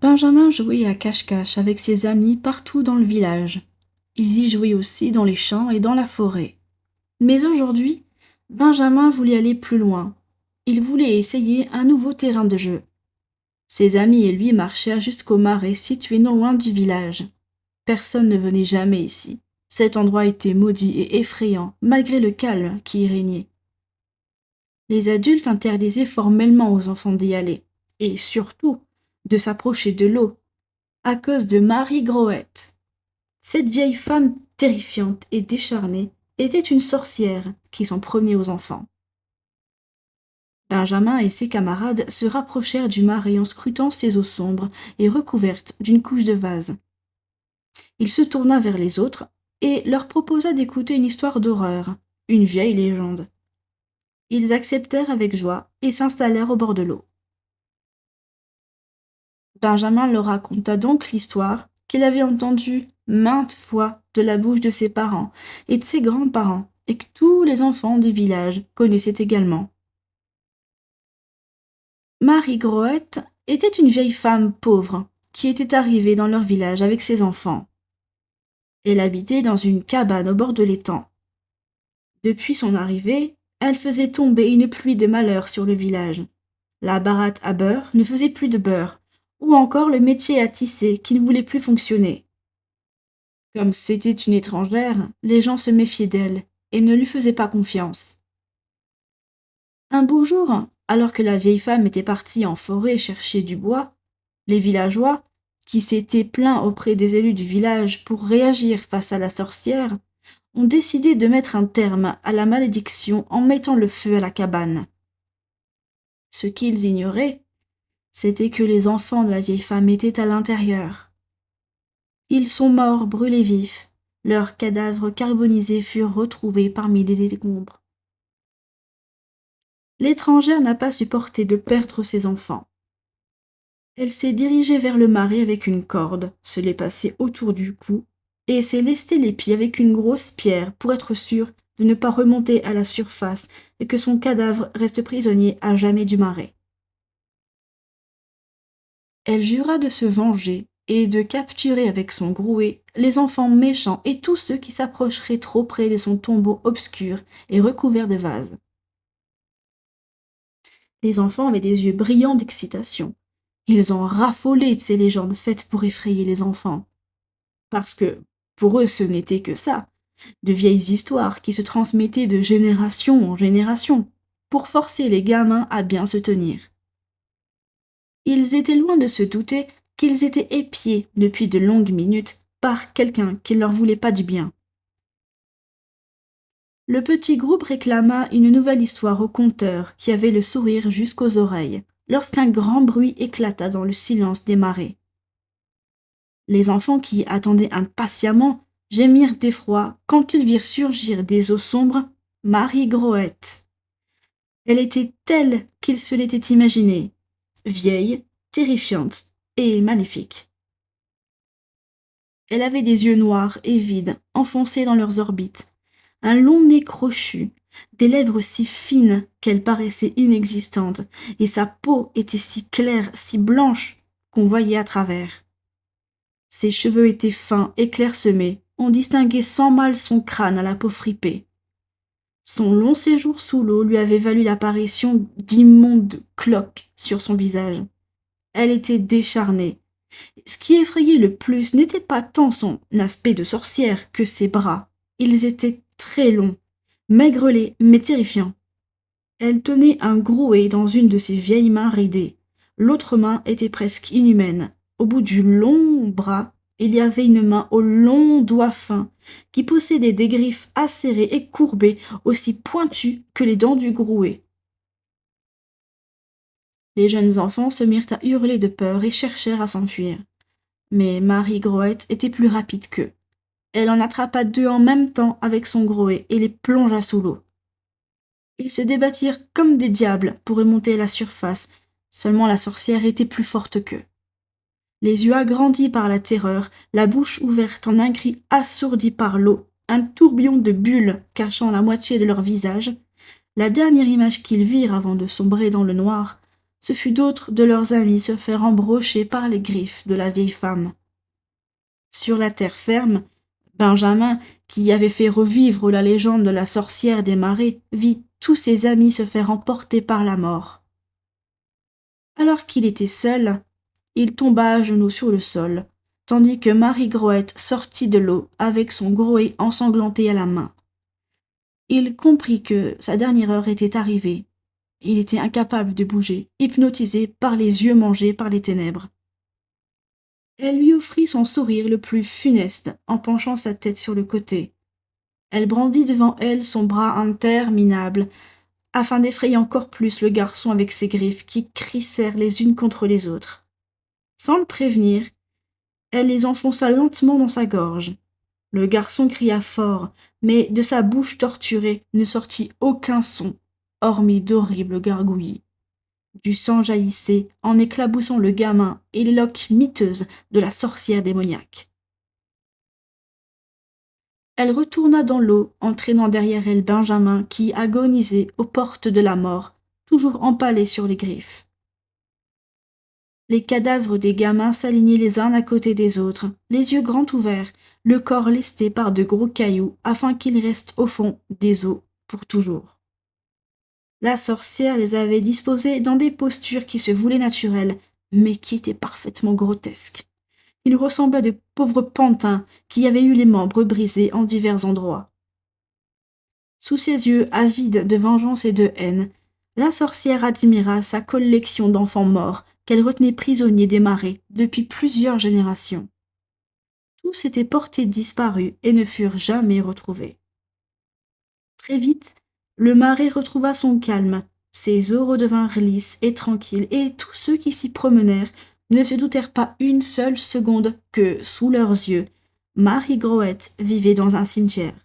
Benjamin jouait à cache-cache avec ses amis partout dans le village. Ils y jouaient aussi dans les champs et dans la forêt. Mais aujourd'hui, Benjamin voulait aller plus loin. Il voulait essayer un nouveau terrain de jeu. Ses amis et lui marchèrent jusqu'au marais situé non loin du village. Personne ne venait jamais ici. Cet endroit était maudit et effrayant, malgré le calme qui y régnait. Les adultes interdisaient formellement aux enfants d'y aller, et surtout de s'approcher de l'eau, à cause de Marie Groët. Cette vieille femme terrifiante et décharnée était une sorcière qui s'en prenait aux enfants. Benjamin et ses camarades se rapprochèrent du marais en scrutant ses eaux sombres et recouvertes d'une couche de vase. Il se tourna vers les autres et leur proposa d'écouter une histoire d'horreur, une vieille légende. Ils acceptèrent avec joie et s'installèrent au bord de l'eau. Benjamin leur raconta donc l'histoire qu'il avait entendue maintes fois de la bouche de ses parents et de ses grands-parents, et que tous les enfants du village connaissaient également. Marie Groët était une vieille femme pauvre qui était arrivée dans leur village avec ses enfants. Elle habitait dans une cabane au bord de l'étang. Depuis son arrivée, elle faisait tomber une pluie de malheur sur le village. La baratte à beurre ne faisait plus de beurre, ou encore le métier à tisser qui ne voulait plus fonctionner. Comme c'était une étrangère, les gens se méfiaient d'elle et ne lui faisaient pas confiance. Un beau jour, alors que la vieille femme était partie en forêt chercher du bois, les villageois, qui s'étaient plaints auprès des élus du village pour réagir face à la sorcière, ont décidé de mettre un terme à la malédiction en mettant le feu à la cabane. Ce qu'ils ignoraient, c'était que les enfants de la vieille femme étaient à l'intérieur. Ils sont morts brûlés vifs. Leurs cadavres carbonisés furent retrouvés parmi les décombres. L'étrangère n'a pas supporté de perdre ses enfants. Elle s'est dirigée vers le marais avec une corde, se l'est passée autour du cou, et s'est lesté les pieds avec une grosse pierre pour être sûre de ne pas remonter à la surface et que son cadavre reste prisonnier à jamais du marais. Elle jura de se venger et de capturer avec son grouet les enfants méchants et tous ceux qui s'approcheraient trop près de son tombeau obscur et recouvert de vases. Les enfants avaient des yeux brillants d'excitation. Ils en raffolaient de ces légendes faites pour effrayer les enfants. Parce que, pour eux, ce n'était que ça, de vieilles histoires qui se transmettaient de génération en génération, pour forcer les gamins à bien se tenir. Ils étaient loin de se douter qu'ils étaient épiés depuis de longues minutes par quelqu'un qui ne leur voulait pas du bien. Le petit groupe réclama une nouvelle histoire au conteur qui avait le sourire jusqu'aux oreilles, lorsqu'un grand bruit éclata dans le silence des marais. Les enfants qui attendaient impatiemment gémirent d'effroi quand ils virent surgir des eaux sombres Marie Groët. Elle était telle qu'ils se l'étaient imaginée, vieille, terrifiante et maléfique. Elle avait des yeux noirs et vides enfoncés dans leurs orbites, un long nez crochu, des lèvres si fines qu'elles paraissaient inexistantes, et sa peau était si claire, si blanche, qu'on voyait à travers. Ses cheveux étaient fins et clairsemés, on distinguait sans mal son crâne à la peau fripée. Son long séjour sous l'eau lui avait valu l'apparition d'immondes cloques sur son visage. Elle était décharnée. Ce qui effrayait le plus n'était pas tant son aspect de sorcière que ses bras. Ils étaient très longs, maigrelet mais terrifiants. Elle tenait un grouet dans une de ses vieilles mains ridées. L'autre main était presque inhumaine. Au bout du long bras, il y avait une main aux longs doigts fins, qui possédait des griffes acérées et courbées, aussi pointues que les dents du grouet. Les jeunes enfants se mirent à hurler de peur et cherchèrent à s'enfuir. Mais Marie Groët était plus rapide qu'eux. Elle en attrapa 2 en même temps avec son grouet et les plongea sous l'eau. Ils se débattirent comme des diables pour remonter à la surface, seulement la sorcière était plus forte qu'eux. Les yeux agrandis par la terreur, la bouche ouverte en un cri assourdi par l'eau, un tourbillon de bulles cachant la moitié de leur visage, la dernière image qu'ils virent avant de sombrer dans le noir, ce fut d'autres de leurs amis se faire embrocher par les griffes de la vieille femme. Sur la terre ferme, Benjamin, qui avait fait revivre la légende de la sorcière des marais, vit tous ses amis se faire emporter par la mort. Alors qu'il était seul, il tomba à genoux sur le sol, tandis que Marie Groette sortit de l'eau avec son Groé ensanglanté à la main. Il comprit que sa dernière heure était arrivée. Il était incapable de bouger, hypnotisé par les yeux mangés par les ténèbres. Elle lui offrit son sourire le plus funeste en penchant sa tête sur le côté. Elle brandit devant elle son bras interminable, afin d'effrayer encore plus le garçon avec ses griffes qui crissèrent les unes contre les autres. Sans le prévenir, elle les enfonça lentement dans sa gorge. Le garçon cria fort, mais de sa bouche torturée ne sortit aucun son, hormis d'horribles gargouillis. Du sang jaillissait en éclaboussant le gamin et les loques miteuses de la sorcière démoniaque. Elle retourna dans l'eau, entraînant derrière elle Benjamin qui agonisait aux portes de la mort, toujours empalé sur les griffes. Les cadavres des gamins s'alignaient les uns à côté des autres, les yeux grands ouverts, le corps lesté par de gros cailloux afin qu'ils restent au fond des eaux pour toujours. La sorcière les avait disposés dans des postures qui se voulaient naturelles, mais qui étaient parfaitement grotesques. Ils ressemblaient à de pauvres pantins qui avaient eu les membres brisés en divers endroits. Sous ses yeux avides de vengeance et de haine, la sorcière admira sa collection d'enfants morts qu'elle retenait prisonniers des marais depuis plusieurs générations. Tous étaient portés disparus et ne furent jamais retrouvés. Très vite, le marais retrouva son calme, ses eaux redevinrent lisses et tranquilles, et tous ceux qui s'y promenèrent ne se doutèrent pas une seule seconde que, sous leurs yeux, Marie Groette vivait dans un cimetière.